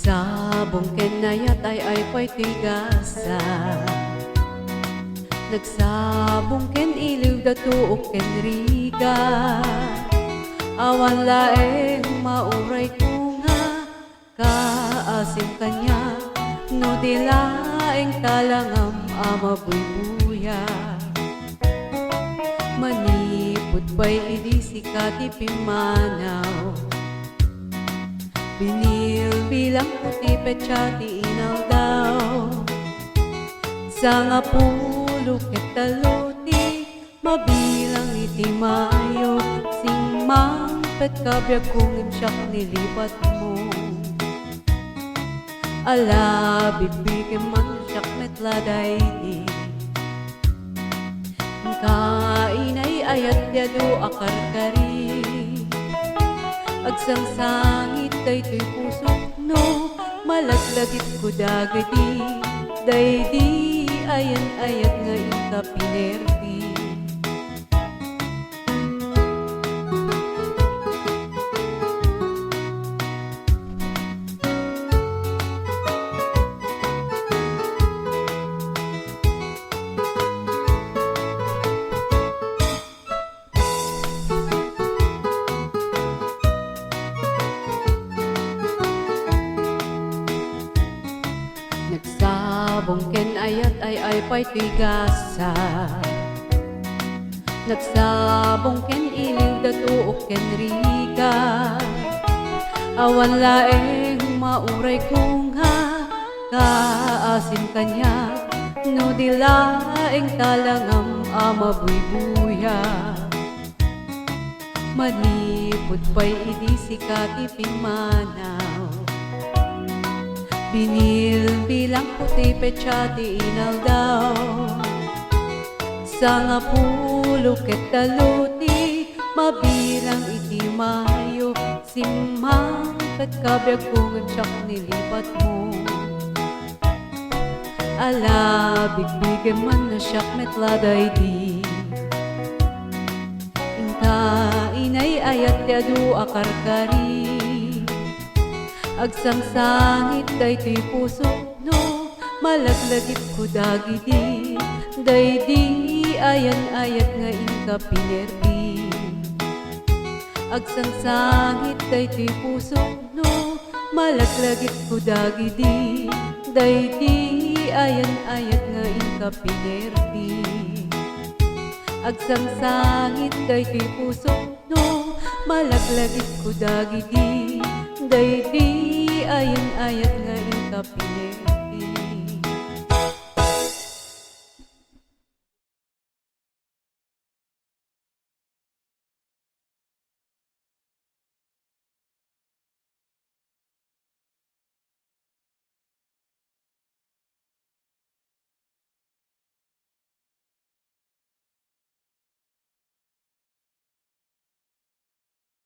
Nagsabong ken ayat ay pa'y tigasa. Nagsabong ken iliw datuok ken riga. Awan laeng mauray ko nga kaasim kanya, no di laeng talangam amabuybuya. Manipod pa'y idisikat ipimanaw, binil bilang puti petsyati inaw daw. Sa nga pulo ket taluti, mabilang iti mayo, singmang pet kabyag kung imsyak nilipat mo. Ala bibigyan man syak metladay di, kainay ayat yado akarkari. Agsangsangit daytoy pusok no, malaglagit ko dagadi. Daydi ayan ayat nga ikapinerdi. Nagsabong ken ayat ay pa'y tigasa. Nagsabong ken iliw datuok ken riga. Awan laeng mauray ko nga kaasim kanya, no di laeng talangam amabuybuya. Manipod pa'y idisikat ipimanaw, binil bilang puti petsyati inaw daw. Sa nga pulo ket taluti, mabilang iti mayo, simang ket kabyag kung imsyak nilipat mo. Ala bigbigem man na syak metladay di, inka inay ayat yado akarkari. Agsangsangit daytoy pusok no, malaglagit ko dagidi. Daydi ayan ayat nga inkapinerdi. Agsangsangit daytoy pusok no, malaglagit ko dagidi. Daydi ayan ayat nga inkapinerdi. Agsangsangit daytoy pusok no, malaglagit ko dagidi. Daydi ayan ayat nga inkapinerdi.